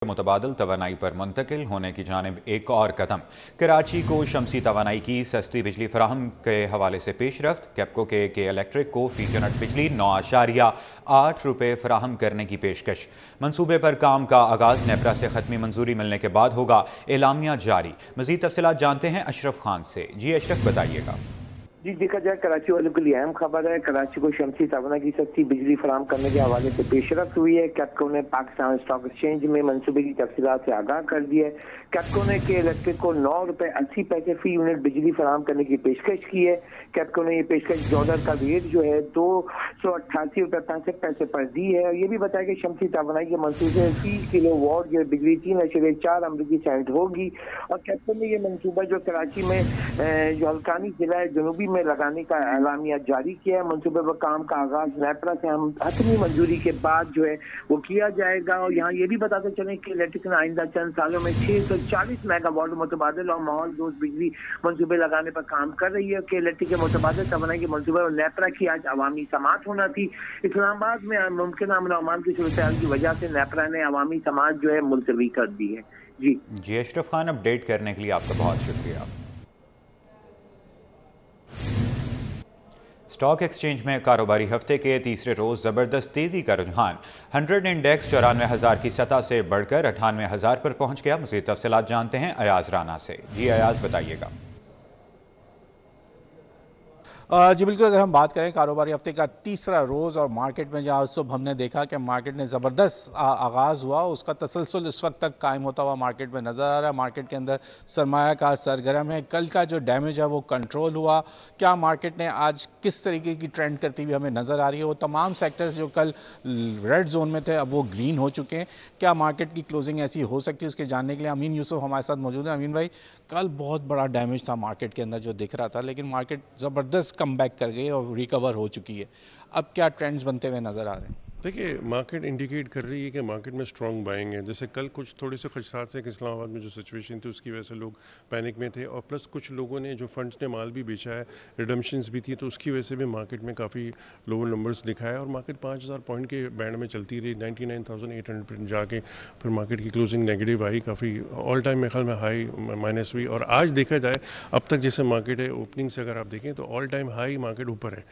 मुतबादिल तवानाई पर मुंतकिल होने की जानिब एक और कदम। कराची को शमसी तवानाई की सस्ती बिजली फराहम के हवाले से पेशरफ्त। कैपको के इलेक्ट्रिक को फी यूनिट बिजली 9.8 रुपये फराहम करने की पेशकश। मनसूबे पर काम का आगाज़ नेपरा से ख़त्मी मंजूरी मिलने के बाद होगा। एलामिया जारी। मज़ीद तफसीलात जानते हैं अशरफ खान से। जी अशरफ, बताइएगा। जी, देखा जाए कराची वालों के लिए अहम खबर है। कराची को शमसी तवानाई की सस्ती बिजली फराहम करने के हवाले से पेशरफ्त हुई है। कैपको ने पाकिस्तान स्टॉक एक्सचेंज में मनसूबे की तफसीलात से आगाह कर दिया है। कैपको ने के इलेक्ट्रिक को 9 रुपये 80 पैसे फी यूनिट बिजली फराहम करने की पेशकश की है। कैपको ने ये पेशकश डॉलर का रेट जो है 288 रुपये 65 पैसे पर दी है। और ये भी बताया कि शमसी तवानाई के मनसूबे फी किलो वाट जो बिजली 3.4 अमरीकी सेंट होगी। और कैपको ने ये मनसूबा जो कराची में जो हल्कानी जिला जनूबी में लगाने का एलामिया जारी किया है। मनसूबे पर काम का आगाज नेपरा से हम हतमी मंजूरी के बाद जो है वो किया जाएगा। और यहाँ ये भी बताते चलें कि इलेक्ट्रिक ने आइंदा चंद सालों में 640 मेगावाट मुतबादिल और माहौल दोस्त बिजली मंसूबे लगाने पर काम कर रही है। कि इलेक्ट्रिक के मुतबादिल तवानाई के मंसूबे और नेपरा की आज अवामी समात होना थी। इस्लामाबाद में मुमकिन अमन अमान की सूरत की वजह से नेपरा ने अवामी समात जो है मुलतवी कर दी है। जी अशरफ खान, अपडेट करने के लिए आपका बहुत शुक्रिया। स्टॉक एक्सचेंज में कारोबारी हफ्ते के तीसरे रोज़ ज़बरदस्त तेज़ी का रुझान। 100 इंडेक्स 94,000 की सतह से बढ़कर 98,000 पर पहुंच गया। मज़ीद तफसीलात जानते हैं अयाज राना से। जी अयाज, बताइएगा। जी बिल्कुल, अगर हम बात करें कारोबारी हफ्ते का तीसरा रोज़ और मार्केट में जहाँ सुबह हमने देखा कि मार्केट ने ज़बरदस्त आगाज़ हुआ, उसका तसलसल इस वक्त तक कायम होता हुआ मार्केट में नज़र आ रहा है। मार्केट के अंदर सरमाया का सरगर्म है। कल का जो डैमेज है वो कंट्रोल हुआ। क्या मार्केट ने आज किस तरीके की ट्रेंड करती हुई हमें नज़र आ रही है? वो तमाम सेक्टर्स जो कल रेड जोन में थे अब वो ग्रीन हो चुके हैं। क्या मार्केट की क्लोजिंग ऐसी हो सकती है, उसके जानने के लिए अमीन यूसुफ हमारे साथ मौजूद है। अमीन भाई, कल बहुत बड़ा डैमेज था मार्केट के अंदर जो दिख रहा था, लेकिन मार्केट ज़बरदस्त कम बैक कर गई और रिकवर हो चुकी है। अब क्या ट्रेंड्स बनते हुए नजर आ रहे हैं? देखिए, मार्केट इंडिकेट कर रही है कि मार्केट में स्ट्रॉन्ग बाइंग है। जैसे कल कुछ थोड़े से खदशात से कि इस्लामाबाद में जो सिचुएशन थी उसकी वजह से लोग पैनिक में थे, और प्लस कुछ लोगों ने जो फंड्स ने माल भी बेचा है, रिडम्पशंस भी थी, तो उसकी वजह से भी मार्केट में काफ़ी लोअर नंबर्स दिखाया और मार्केट 5,000 पॉइंट के बैंड में चलती रही। 99,800 पर जाके फिर मार्केट की क्लोजिंग नेगेटिव आई, काफ़ी ऑल टाइम मेरे ख्याल में हाई माइनस हुई। और आज देखा जाए अब तक जैसे मार्केट है, ओपनिंग से अगर आप देखें तो ऑल टाइम हाई मार्केट ऊपर है,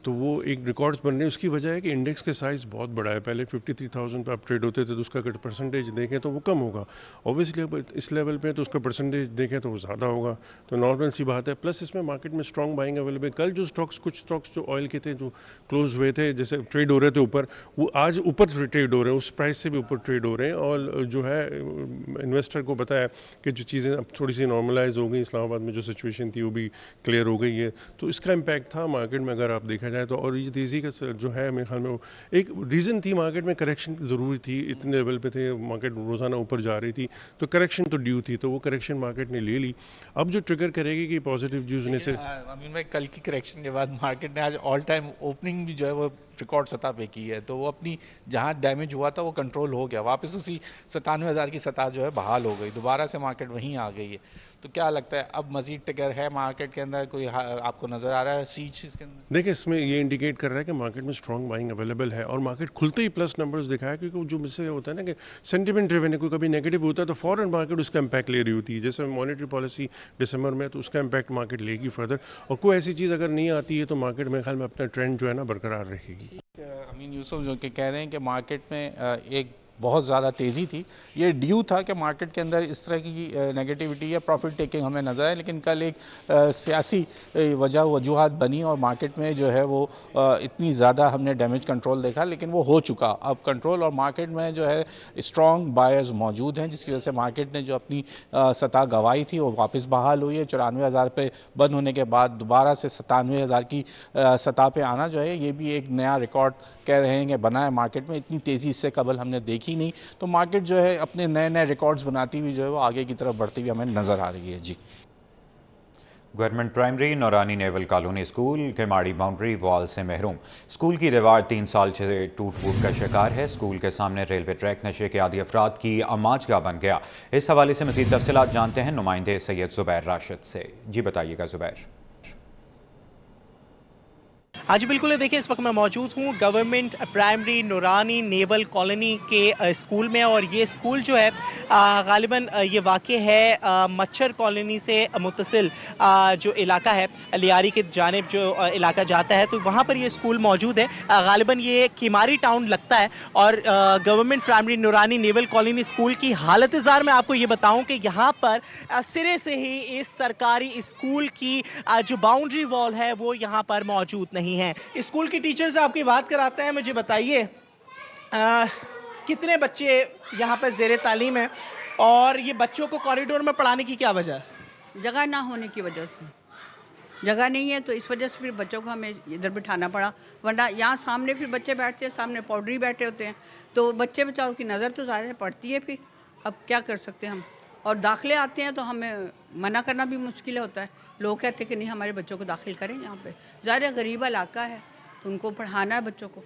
तो वो एक रिकॉर्ड्स बन रहे हैं। उसकी वजह है कि इंडेक्स के साइज बहुत बड़ा है। पहले 53,000 पे आप ट्रेड होते थे तो उसका अगर परसेंटेज देखें तो वो कम होगा। ऑब्वियसली अब इस लेवल पे तो उसका परसेंटेज देखें तो वो ज़्यादा होगा, तो नॉर्मल सी बात है। प्लस इसमें मार्केट में स्ट्रॉन्ग बाइंग अवेलेबल। कल जो कुछ स्टॉक्स जो ऑयल के थे जो क्लोज हुए थे, जैसे ट्रेड हो रहे थे ऊपर, वो आज ऊपर ट्रेड हो रहे हैं, उस प्राइस से भी ऊपर ट्रेड हो रहे हैं। और जो है इन्वेस्टर को बताया कि जो चीज़ें अब थोड़ी सी नॉर्मलाइज हो गई, इस्लामाबाद में जो सिचुएशन थी वो भी क्लियर हो गई है, तो इसका इम्पैक्ट था मार्केट में अगर आप देखा जाए तो। और ये तेज़ी का जो है मेरे ख्याल में वो एक रीज़न थी, मार्केट में करेक्शन ज़रूरी थी। इतने लेवल पे थे, मार्केट रोज़ाना ऊपर जा रही थी, तो करेक्शन तो ड्यू थी, तो वो करेक्शन मार्केट ने ले ली। अब जो ट्रिगर करेगी कि पॉजिटिव न्यूज़ होने से, अमीन भाई, कल की करेक्शन के बाद मार्केट ने आज ऑल टाइम ओपनिंग भी जो है वो रिकॉर्ड सतह पे की है, तो वो अपनी जहां डैमेज हुआ था वो कंट्रोल हो गया, वापस उसी 97,000 की सतह जो है बहाल हो गई, दोबारा से मार्केट वहीं आ गई है। तो क्या लगता है अब मजीद ट्रिगर है मार्केट के अंदर, कोई आपको नजर आ रहा है सीच इसके अंदर? देखिए, इसमें ये इंडिकेट कर रहा है कि मार्केट में स्ट्रॉन्ग बाइंग अवेलेबल है और मार्केट खुलते ही प्लस नंबर्स दिखाया, क्योंकि जो मुझसे होता है ना कि सेंटिमेंट ड्रिवन है, कोई कभी नेगेटिव होता है तो फॉरेन मार्केट उसका इम्पैक्ट ले रही होती है। जैसे मॉनेटरी पॉलिसी दिसंबर में, तो उसका इम्पैक्ट मार्केट लेगी फर्दर, और कोई ऐसी चीज़ अगर नहीं आती है तो मार्केट मेरे ख्याल में अपना ट्रेंड जो है ना बरकरार रहेगी। अमीन यूसुफ जो कि कह रहे हैं कि मार्केट में एक बहुत ज़्यादा तेज़ी थी, ये ड्यू था कि मार्केट के अंदर इस तरह की नेगेटिविटी या प्रॉफिट टेकिंग हमें नजर आए, लेकिन कल एक सियासी वजूहात बनी और मार्केट में जो है वो इतनी ज़्यादा हमने डैमेज कंट्रोल देखा, लेकिन वो हो चुका अब कंट्रोल, और मार्केट में जो है स्ट्रॉन्ग बायर्स मौजूद हैं, जिसकी वजह से मार्केट ने जो अपनी सतह गंवाई थी वो वापस बहाल हुई है। 94,000 पे बंद होने के बाद दोबारा से 97,000 की सतह पे आना जो है, ये भी एक नया रिकॉर्ड कह रहे हैं कि बना है मार्केट में। इतनी तेज़ी इससे कबल हमने देखी नहीं, तो मार्केट जो है अपने नए नए रिकॉर्ड्स बनाती हुई जो है वो आगे की तरफ बढ़ती हुई हमें नजर आ रही है। जी, government primary Noorani naval colony school Keamari boundary wall से महरूम। स्कूल की दीवार 3 साल से टूट फूट का शिकार है। स्कूल के सामने रेलवे ट्रैक नशे के आदी अफराद की अमाजगाह बन गया। इस हवाले से मज़ीद तफसीलात जानते हैं नुमाइंदे सैयद ज़ुबैर राशिद से। जी बताइएगा ज़ुबैर। हाँ जी बिल्कुल, देखिए इस वक्त मैं मौजूद हूँ गवर्नमेंट प्राइमरी नूरानी नेवल कॉलोनी के स्कूल में, और ये स्कूल जो है गालिबन ये वाक़ है मच्छर कॉलोनी से मुत्तसिल जो इलाका है लियारी के जानिब जो इलाका जाता है, तो वहाँ पर ये स्कूल मौजूद है। गालिबन ये किमारी टाउन लगता है, और गवर्नमेंट प्राइमरी नूरानी नेवल कॉलोनी स्कूल की हालत ज़ार मैं आपको ये बताऊँ कि यहाँ पर सिरे से ही इस सरकारी स्कूल की जो बाउंड्री वॉल है वो यहाँ पर मौजूद नहीं है। स्कूल की टीचर से आपकी बात कराते हैं। मुझे बताइए कितने बच्चे यहाँ पर ज़ेरे तालीम हैं, और ये बच्चों को कॉरिडोर में पढ़ाने की क्या वजह है? जगह ना होने की वजह से, जगह नहीं है तो इस वजह से फिर बच्चों को हमें इधर बिठाना पड़ा, वरना यहाँ सामने फिर बच्चे बैठते हैं, सामने पाउडरी बैठे होते हैं, तो बच्चे बेचारों की नज़र तो ज़ाहिर है पड़ती है, फिर अब क्या कर सकते हैं हम। और दाखिले आते हैं तो हमें मना करना भी मुश्किल होता है, लोग कहते हैं कि नहीं हमारे बच्चों को दाखिल करें यहाँ पे, ज़ाहिर है गरीब इलाका है तो उनको पढ़ाना है बच्चों को।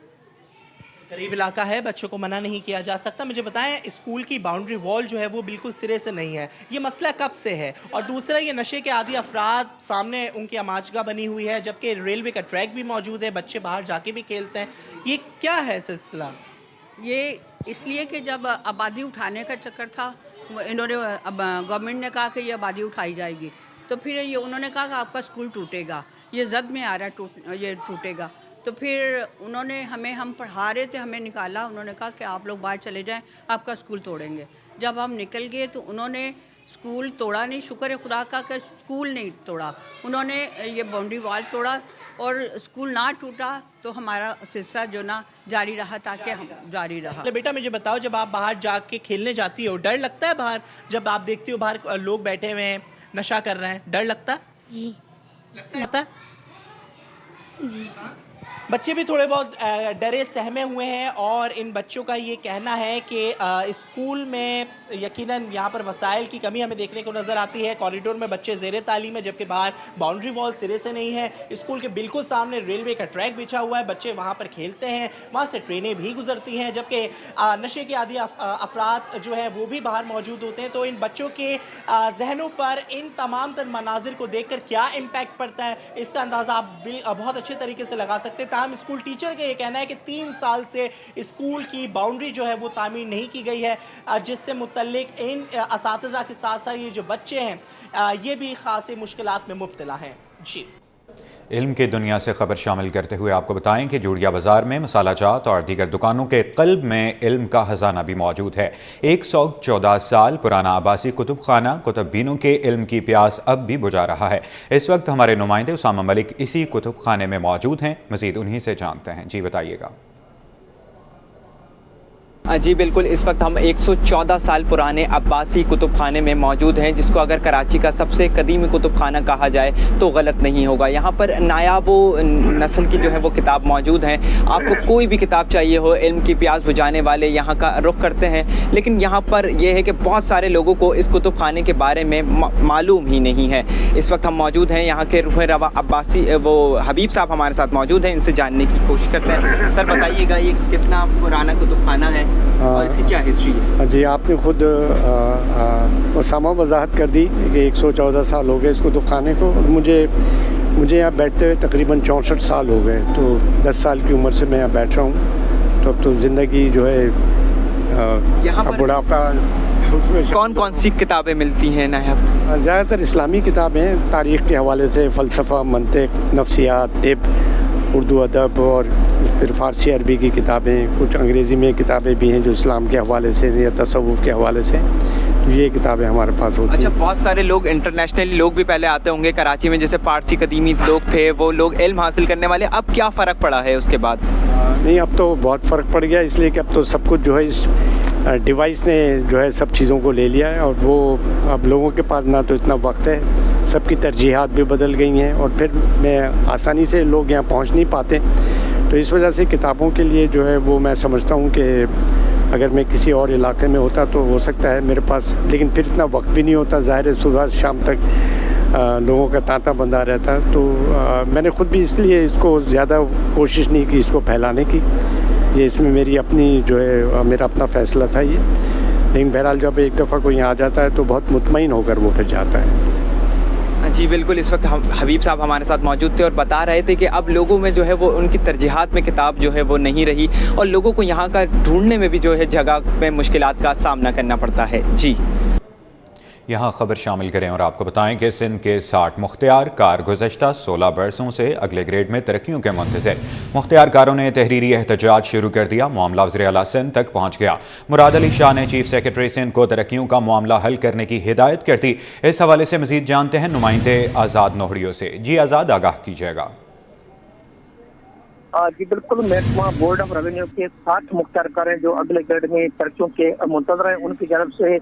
गरीब इलाका है, बच्चों को मना नहीं किया जा सकता। मुझे बताएं स्कूल की बाउंड्री वॉल जो है वो बिल्कुल सिरे से नहीं है, ये मसला कब से है? और दूसरा ये नशे के आदी अफराद सामने उनकी अमाचगा बनी हुई है, जबकि रेलवे का ट्रैक भी मौजूद है, बच्चे बाहर जाके भी खेलते हैं, ये क्या है सिलसिला? ये इसलिए कि जब आबादी उठाने का चक्कर था, इन्होंने अब गवर्नमेंट ने कहा कि ये आबादी उठाई जाएगी, तो फिर ये उन्होंने कहा कि आपका स्कूल टूटेगा, ये जद में आ रहा है ये टूटेगा, तो फिर उन्होंने हम पढ़ा रहे थे, हमें निकाला, उन्होंने कहा कि आप लोग बाहर चले जाएं, आपका स्कूल तोड़ेंगे। जब हम निकल गए तो उन्होंने स्कूल तोड़ा नहीं, शुक्र है खुदा का कि स्कूल नहीं तोड़ा, उन्होंने ये बाउंड्री वॉल तोड़ा, और स्कूल ना टूटा तो हमारा सिलसिला जो ना जारी रहा, ताकि हम जारी रहा। तो बेटा मुझे बताओ, जब आप बाहर जाके खेलने जाती हो डर लगता है? बाहर जब आप देखती हो बाहर लोग बैठे हुए हैं नशा कर रहे हैं, डर लगता है? जी लगता है? जी। बच्चे भी थोड़े बहुत डरे सहमे हुए हैं, और इन बच्चों का ये कहना है कि स्कूल में यकीनन यहाँ पर वसाइल की कमी हमें देखने को नज़र आती है। कॉरिडोर में बच्चे ज़ेरे तालीम है, जबकि बाहर बाउंड्री वॉल सिरे से नहीं है। स्कूल के बिल्कुल सामने रेलवे का ट्रैक बिछा हुआ है, बच्चे वहाँ पर खेलते हैं, वहाँ से ट्रेनें भी गुजरती हैं, जबकि नशे के आदी अफराद जो है वो भी बाहर मौजूद होते हैं। तो इन बच्चों के जहनों पर इन तमाम तर मनाजिर को देख कर क्या इम्पैक्ट पड़ता है, इसका अंदाज़ा आप बहुत अच्छे तरीके से लगा सकते हैं। ताहम स्कूल टीचर का ये कहना है कि 3 साल से स्कूल की बाउंड्री जो है वो तामीर नहीं की गई है, जिससे मुतल्लिक इन असातिज़ा के साथ साथ ये जो बच्चे हैं ये भी खासी मुश्किलात में मुब्तला हैं। जी। इल्म की दुनिया से खबर शामिल करते हुए आपको बताएं कि जूड़िया बाजार में मसाला जात और दीगर दुकानों के क़ल्ब में इल्म का खजाना भी मौजूद है। 114 साल पुराना आबासी कुतुब खाना कुतुब बीनों के इल्म की प्यास अब भी बुझा रहा है। इस वक्त हमारे नुमाइंदे उसामा मलिक इसी कुतुब खाने में मौजूद हैं, मज़ीद उन्हीं से जानते हैं। जी बताइएगा। जी बिल्कुल, इस वक्त हम 114 साल पुराने अब्बासी कुतुब खाने में मौजूद हैं, जिसको अगर कराची का सबसे कदीमी कुतुब खाना कहा जाए तो गलत नहीं होगा। यहाँ पर नायाबो नस्ल की जो है वो किताब मौजूद हैं। आपको कोई भी किताब चाहिए हो, इल्म की प्यास बुझाने वाले यहाँ का रुख करते हैं। लेकिन यहाँ पर यह है कि बहुत सारे लोगों को इस कुतुब खाने के बारे में मालूम ही नहीं है। इस वक्त हम मौजूद हैं यहाँ के रूह रवा अब्बासी वो हबीब साहब हमारे साथ मौजूद हैं, इनसे जानने की कोशिश करते हैं। सर बताइएगा, ये कितना पुराना कुतुब खाना है और इसकी क्या हिस्ट्री है? जी, आपने खुद उसामा वजाहत कर दी कि 114 साल हो गए इस कुतुब खाने को। मुझे यहाँ बैठते हुए तकरीबन 64 साल हो गए, तो 10 साल की उम्र से मैं यहाँ बैठ रहा हूँ। तो अब तो ज़िंदगी जो है यहाँ पर बुढ़ापा। कौन कौन सी किताबें मिलती हैं नायब? ज़्यादातर इस्लामी किताबें, तारीख़ के हवाले से फ़लसफ़ा, मंतिक, नफ्सियात, तिब, उर्दू अदब, और फिर फ़ारसी अरबी की किताबें, कुछ अंग्रेज़ी में किताबें भी हैं जो इस्लाम के हवाले से या तसव्वुफ़ के हवाले से, तो ये किताबें हमारे पास होती हैं। अच्छा, बहुत सारे लोग इंटरनेशनली लोग भी पहले आते होंगे कराची में, जैसे पारसी कदीमी लोग थे, वो लोग इल्म हासिल करने वाले, अब क्या फ़र्क पड़ा है उसके बाद? नहीं, अब तो बहुत फ़र्क पड़ गया, इसलिए कि अब तो सब कुछ जो है इस डिवाइस ने जो है सब चीज़ों को ले लिया है, और वो अब लोगों के पास ना तो इतना वक्त है, सबकी तरजीहात भी बदल गई हैं, और फिर मैं आसानी से लोग यहाँ पहुँच नहीं पाते। तो इस वजह से किताबों के लिए जो है वो मैं समझता हूँ कि अगर मैं किसी और इलाके में होता तो हो सकता है मेरे पास, लेकिन फिर इतना वक्त भी नहीं होता, ज़ाहिर है सुबह शाम तक लोगों का तांता बंधा रहता। तो मैंने ख़ुद भी इसलिए इसको ज़्यादा कोशिश नहीं की इसको फैलाने की, ये इसमें मेरी अपनी जो है मेरा अपना फ़ैसला था ये। लेकिन बहरहाल जब एक दफ़ा कोई यहाँ आ जाता है तो बहुत मुतमईन होकर वो फिर जाता है। جی بالکل، اس وقت حبیب صاحب ہمارے ساتھ موجود تھے اور بتا رہے تھے کہ اب لوگوں میں جو ہے وہ ان کی ترجیحات میں کتاب جو ہے وہ نہیں رہی اور لوگوں کو یہاں کا ڈھونڈنے میں بھی جو ہے جگہ میں مشکلات کا سامنا کرنا پڑتا ہے. جی یہاں خبر شامل کریں اور آپ کو بتائیں کہ سندھ کے 60 مختار کار گزشتہ 16 برسوں سے اگلے گریڈ میں ترقیوں کے منتظر. مختار کاروں نے تحریری احتجاج شروع کر دیا. معاملہ وزیر اعلیٰ سندھ تک پہنچ گیا. مراد علی شاہ نے چیف سیکرٹری سندھ کو ترقیوں کا معاملہ حل کرنے کی ہدایت کر دی. اس حوالے سے مزید جانتے ہیں نمائندے آزاد نوہڑیوں سے. جی آزاد، آگاہ کیجیے گا. جی بالکل، محکمہ بورڈ آف ریونیو کے 60 مختار کاریں جو اگلے گریڈ میں ترقیوں کے منتظر ہیں، ان کی جانب سے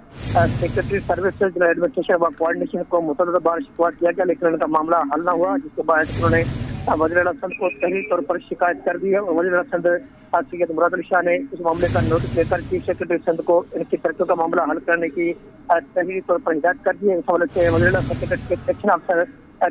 سیکرٹری سروسز ایڈمنسٹریشن و کوآرڈینیشن کو متعدد بار شکوہ کیا گیا، لیکن ان کا معاملہ حل نہ ہوا، جس کے بعد انہوں نے وزیر اعلیٰ سندھ کو تحریری طور پر شکایت کر دی ہے. اور وزیر اعلیٰ سندھ سید مراد علی شاہ نے اس معاملے کا نوٹس لے کر چیف سیکرٹری سندھ کو ان کی ترقیوں کا معاملہ حل کرنے کی تحریری طور پر ہدایت کر دی ہے. اس حوالے سے وزیر اعلیٰ سیکرٹری کے سیکشن افسر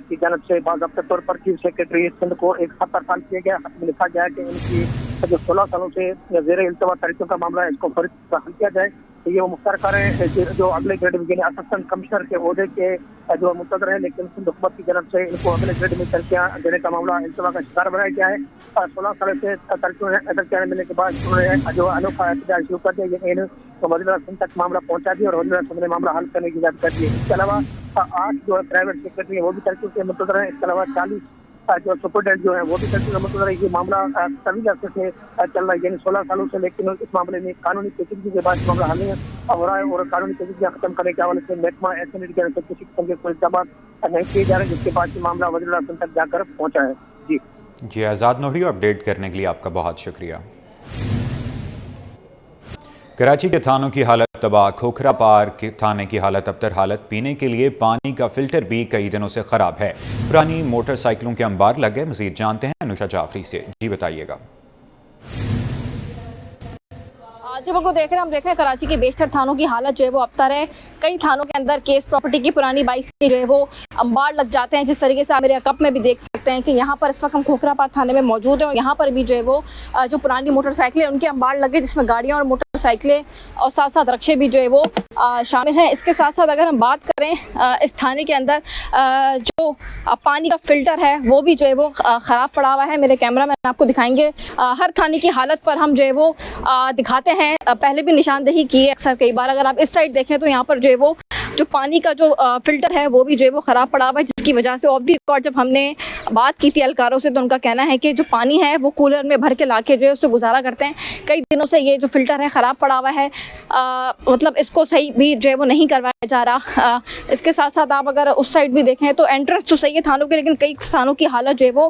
کی جانب سے باضابطہ طور پر چیف سیکرٹری سندھ کو ایک خط ارسال کیا گیا. خط میں لکھا گیا ہے کہ ان کی جو 16 سالوں سے زیر التوا ترقیوں کا معاملہ ہے، اس کو فوری حل کیا جائے. یہ وہ مختار کاریں جو اگلے گریڈ میں یعنی اسسٹنٹ کمشنر کے عہدے کے جو منتظر ہیں، لیکن سندھ حکومت کی جانب سے ان کو اگلے گریڈ میں ترقیاں دینے کا معاملہ التوا کا شکار بنایا گیا ہے. 16 سال سے ترقیاں ملنے کے بعد انہوں نے جو انوکھا احتجاج شروع کر دیا، لیکن وزیر اعلیٰ سندھ تک معاملہ پہنچا دیا اور وزیر اعلیٰ سندھ نے معاملہ حل کرنے کی ہدایت کر دی ہے. اس کے علاوہ 8 جو پرائیویٹ سیکرٹری ہیں وہ بھی ترقیوں کے منتظر ہیں. اس کے علاوہ 40 جو سپرڈینٹ جو ہیں وہ بھی ترقیوں کے منتظر ہے. یہ معاملہ طویل عرصے سے چل رہا ہے، یعنی 16 سالوں سے، لیکن اس معاملے میں قانونی پیچیدگی کے بعد معاملہ حل نہیں ہو رہا ہے. اور قانونی پیچیدگیاں ختم کرنے کے حوالے سے محکمہ ایسے کی جانب سے کسی قسم کے کوئی اقدامات نہیں کیے جا رہے، جس کے بعد یہ معاملہ وزیر اعلیٰ سندھ تک جا کر پہنچا ہے. جی آزاد نوہڑیوں، اپڈیٹ کرنے کے لیے آپ کا بہت شکریہ. کراچی کے تھانوں کی حالت تباہ. کھوکھرا پارک تھانے کی حالت ابتر حالت. پینے کے لیے پانی کا فلٹر بھی کئی دنوں سے خراب ہے. پرانی موٹر سائیکلوں کے انبار لگ گئے. مزید جانتے ہیں انوشا جعفری سے. جی بتائیے گا. جب کو دیکھ رہے ہیں، ہم دیکھ رہے ہیں کراچی کے بیشتر تھانوں کی حالت جو ہے وہ ابتر ہے. کئی تھانوں کے اندر کیس پراپرٹی کی پرانی بائکس کے جو ہے وہ انبار لگ جاتے ہیں. جس طریقے سے آپ میرے کپ میں بھی دیکھ سکتے ہیں کہ یہاں پر اس وقت ہم کھوکھرا پارک تھانے میں موجود ہیں اور یہاں پر بھی جو ہے وہ جو پرانی موٹر سائیکلیں ان کے انبار لگے، جس میں گاڑیاں اور موٹر سائیکلیں اور ساتھ ساتھ رکشے بھی جو ہے وہ شامل ہیں. اس کے ساتھ ساتھ اگر ہم بات کریں اس تھانے کے اندر جو پانی کا فلٹر ہے وہ بھی جو ہے وہ خراب پڑا ہوا ہے. میرے کیمرہ مین آپ کو دکھائیں گے. ہر تھانے کی حالت پر ہم جو ہے وہ دکھاتے ہیں. پہلے بھی نشاندہی کی ہے اکثر کئی بار. اگر آپ اس سائڈ دیکھیں تو یہاں پر جو ہے وہ جو پانی کا جو فلٹر ہے وہ بھی جو ہے وہ خراب پڑا ہوا ہے، جس کی وجہ سے آف دی ریکارڈ جب ہم نے بات کی تھی اہلکاروں سے تو ان کا کہنا ہے کہ جو پانی ہے وہ کولر میں بھر کے لا کے جو ہے اس سے گزارا کرتے ہیں. کئی دنوں سے یہ جو فلٹر ہے خراب پڑا ہوا ہے، مطلب اس کو صحیح بھی جو ہے وہ نہیں کروایا جا رہا. اس کے ساتھ ساتھ آپ اگر اس سائڈ بھی دیکھیں تو انٹرنس تو صحیح ہے تھانوں کے، لیکن کئی تھانوں کی حالت جو ہے وہ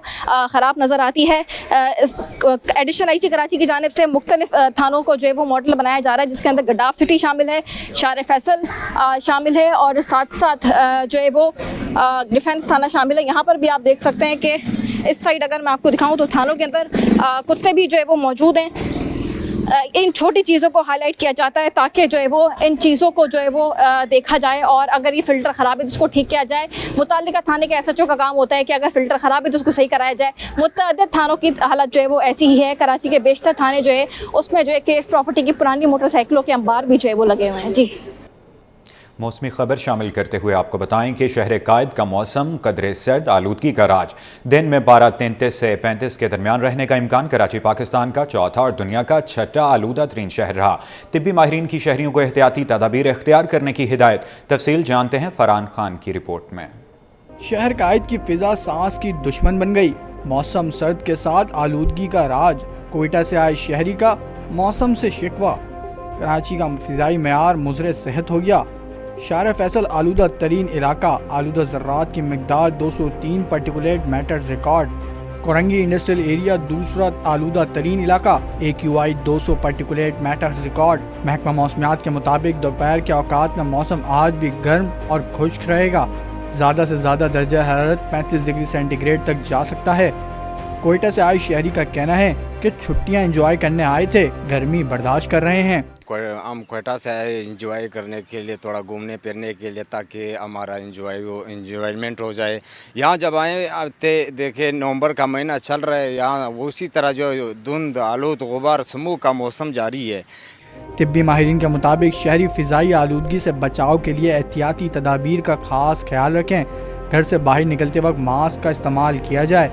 خراب نظر آتی ہے. ایڈیشنل آئی جی کراچی کی جانب سے مختلف تھانوں کو جو ہے وہ ماڈل بنایا جا رہا ہے، جس کے اندر گڈاف سٹی شامل ہے، شار فیصل شامل ہے اور ساتھ ساتھ جو ہے وہ ڈیفینس تھانہ شامل ہے. یہاں پر بھی آپ دیکھ سکتے ہیں کہ اس سائڈ اگر میں آپ کو دکھاؤں تو تھانوں کے اندر کتے بھی جو ہے وہ موجود ہیں. ان چھوٹی چیزوں کو ہائی لائٹ کیا جاتا ہے تاکہ جو ہے وہ ان چیزوں کو جو ہے وہ دیکھا جائے اور اگر یہ فلٹر خراب ہے تو اس کو ٹھیک کیا جائے. متعلقہ تھانے کے ایس ایچ او کا کام ہوتا ہے کہ اگر فلٹر خراب ہے تو اس کو صحیح کرایا جائے. متعدد تھانوں کی حالت جو ہے وہ ایسی ہی ہے. کراچی کے بیشتر تھانے جو ہے اس میں جو ہے کیس پراپرٹی کی پرانی موٹر سائیکلوں کے انبار بھی جو ہے وہ لگے ہوئے ہیں. جی موسمی خبر شامل کرتے ہوئے آپ کو بتائیں کہ شہر قائد کا موسم قدرے سرد. آلودگی کا راج. دن میں پارہ 33 سے 35 کے درمیان رہنے کا امکان. کراچی پاکستان کا چوتھا اور دنیا کا 6واں آلودہ ترین شہر رہا. طبی ماہرین کی شہریوں کو احتیاطی تدابیر اختیار کرنے کی ہدایت. تفصیل جانتے ہیں فرحان خان کی رپورٹ میں. شہر قائد کی فضا سانس کی دشمن بن گئی. موسم سرد کے ساتھ آلودگی کا راج. کوئٹہ سے آئے شہری کا موسم سے شکوہ. کراچی کا فضائی معیار مضر صحت ہو گیا. شار فیصل آلودہ ترین علاقہ. آلودہ ذرات کی مقدار 203 particulate matter record. Korangi industrial area دوسرا آلودہ ترین علاقہ. AQI 200 particulate matter record. محکمہ موسمیات کے مطابق دوپہر کے اوقات میں موسم آج بھی گرم اور خشک رہے گا. زیادہ سے زیادہ درجہ حرارت 35 ڈگری سینٹی گریڈ تک جا سکتا ہے. کوئٹہ سے آئے شہری کا کہنا ہے کہ چھٹیاں انجوائے کرنے آئے تھے، گرمی برداشت کر رہے ہیں. ہم کوئٹہ سے آئے انجوائے کرنے کے لیے، تھوڑا گھومنے پھرنے کے لیے، تاکہ ہمارا انجوائمنٹ ہو جائے. یہاں جب آئے دیکھے نومبر کا مہینہ چل رہا ہے، یہاں اسی طرح جو دھند آلود غبار سمو کا موسم جاری ہے. طبی ماہرین کے مطابق شہری فضائی آلودگی سے بچاؤ کے لیے احتیاطی تدابیر کا خاص خیال رکھیں. घर से बाहर निकलते वक्त मास्क का इस्तेमाल किया जाए।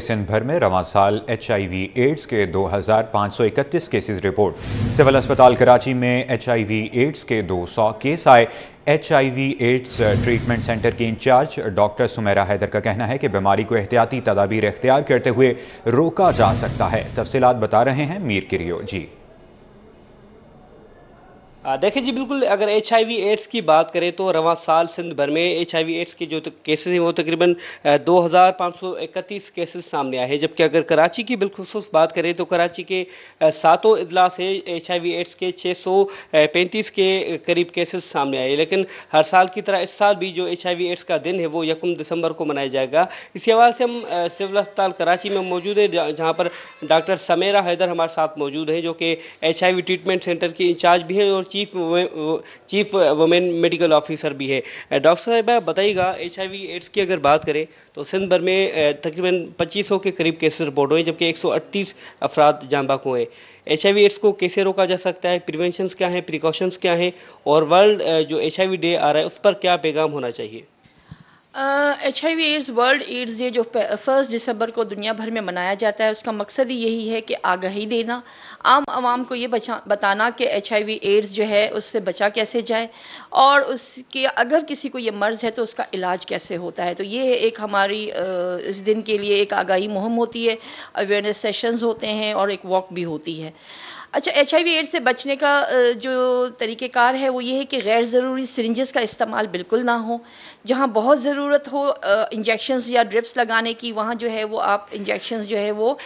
सिंध भर में रवां साल HIV एड्स के 2531 केसेस रिपोर्ट। सिविल अस्पताल कराची में HIV एड्स के 200 केस आए। HIV एड्स ट्रीटमेंट सेंटर की इंचार्ज डॉक्टर सुमेरा हैदर का कहना है कि बीमारी को एहतियाती तदाबीर इख्तियार करते हुए रोका जा सकता है। तफसीलात बता रहे हैं मीर किरियो जी। देखिए जी, बिल्कुल अगर HIV एड्स की बात करें तो रवां साल सिंध भर में HIV एड्स के जो केसेस हैं वो तकरीबन 2531 केसेस सामने आए हैं, जबकि अगर कराची की बिलखुसूस बात करें तो कराची के 7 अजला से HIV एड्स के 635 के करीब केसेस सामने आए। लेकिन हर साल की तरह इस साल भी जो HIV एड्स का दिन है वो 1 दिसंबर को मनाया जाएगा। इसी हवाले से हम सिविल अस्पताल कराची में मौजूद है, जहाँ पर डॉक्टर समेरा हैदर हमारे साथ मौजूद है, जो कि HIV ट्रीटमेंट सेंटर की इंचार्ज भी है और चीफ वुमेन मेडिकल ऑफिसर भी है। डॉक्टर साहब बताइएगा, HIV एड्स की अगर बात करें तो सिंध भर में तकरीबन 2500 के करीब केसेस रिपोर्ट हुए, जबकि 138 अफराद जाँ बाक हुए। HIV एड्स को कैसे रोका जा सकता है, प्रिवेंशंस क्या हैं, प्रिकॉशंस क्या हैं, और वर्ल्ड जो HIV डे आ रहा है उस पर क्या पैगाम होना चाहिए? HIV AIDS world AIDS day जो 1 दिसंबर को दुनिया भर में मनाया जाता है, उसका मकसद ही यही है कि आगाही देना, आम आवाम को ये बताना कि HIV एड्स जो है उससे बचा कैसे जाए, और उसके अगर किसी को ये मर्ज़ है तो उसका इलाज कैसे होता है। तो ये एक हमारी इस दिन के लिए एक आगाही मुहिम होती है, अवेयरनेस सेशंस होते हैं और एक वॉक भी होती है। अच्छा, HIV एड्स से बचने का जो तरीक़ेकार है वो ये है कि गैर ज़रूरी सिरिंजेस का इस्तेमाल बिल्कुल ना हो। जहाँ बहुत ज़रूरत हो इंजेक्शंस या ड्रिप्स लगाने की, वहाँ जो है वो आप इंजेक्शंस जो है वो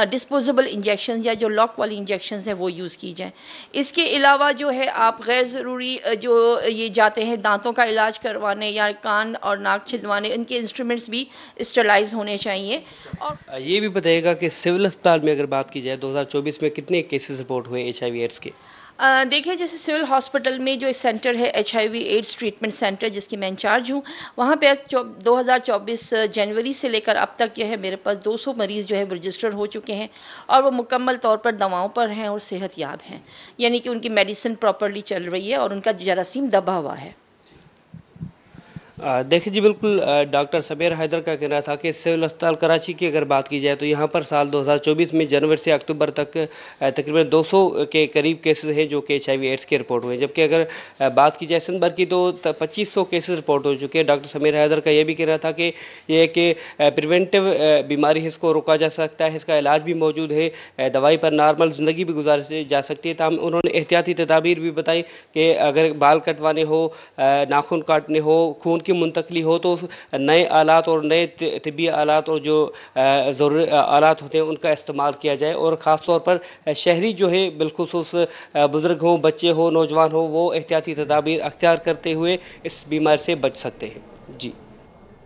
डिस्पोजेबल इंजेक्शंस या जो लॉक वाली इंजेक्शंस हैं वो यूज़ की जाएँ। इसके अलावा जो है आप गैर ज़रूरी जो ये जाते हैं दांतों का इलाज करवाने या कान और नाक छिलवाने, इनके इंस्ट्रूमेंट्स भी स्टरलाइज होने चाहिए। और ये भी बताइएगा कि सिविल अस्पताल में अगर बात की जाए 2024 में कितने केसेस रिपोर्ट हुए HIV एड्स के? देखिए, जैसे सिविल हॉस्पिटल में जो सेंटर है HIV एड्स ट्रीटमेंट सेंटर, जिसकी मैं इंचार्ज हूँ, वहाँ पे 2024 जनवरी से लेकर अब तक जो है मेरे पास 200 मरीज़ जो है रजिस्टर्ड हो चुके हैं, और वो मुकम्मल तौर पर दवाओं पर हैं और सेहत याब हैं, यानी कि उनकी मेडिसिन प्रॉपरली चल रही है और उनका जरासीम दबा हुआ है। देखिए जी, बिल्कुल डॉक्टर समेरा हैदर का कहना था कि सिविल अस्पताल कराची की अगर बात की जाए तो यहाँ पर साल 2024 में जनवरी से अक्टूबर तक तकरीबन 200 के करीब केसेस हैं जो कि HIV एड्स के रिपोर्ट हुए, जबकि अगर बात की जाए सिंध भर की तो 2500 केसेस रिपोर्ट हो चुके हैं। डॉक्टर समेरा हैदर का यह भी कहना था कि ये कि प्रिवेंटिव बीमारी है, इसको रोका जा सकता है, इसका इलाज भी मौजूद है, दवाई पर नॉर्मल ज़िंदगी भी गुजारी जा सकती है। तमाम उन्होंने एहतियाती तदाबीर भी बताई कि अगर बाल कटवाने हो, नाखून काटने हो, खून की मुंतकली हो तो नए आलात और नए तिब्बी आलात और जो ज़रूरी आलात होते हैं उनका इस्तेमाल किया जाए, और ख़ास तौर पर शहरी जो है बिलखुसूस बुज़ुर्ग हो, बच्चे हो, नौजवान हो, वो एहतियाती तदाबीर अख्तियार करते हुए इस बीमारी से बच सकते हैं। जी।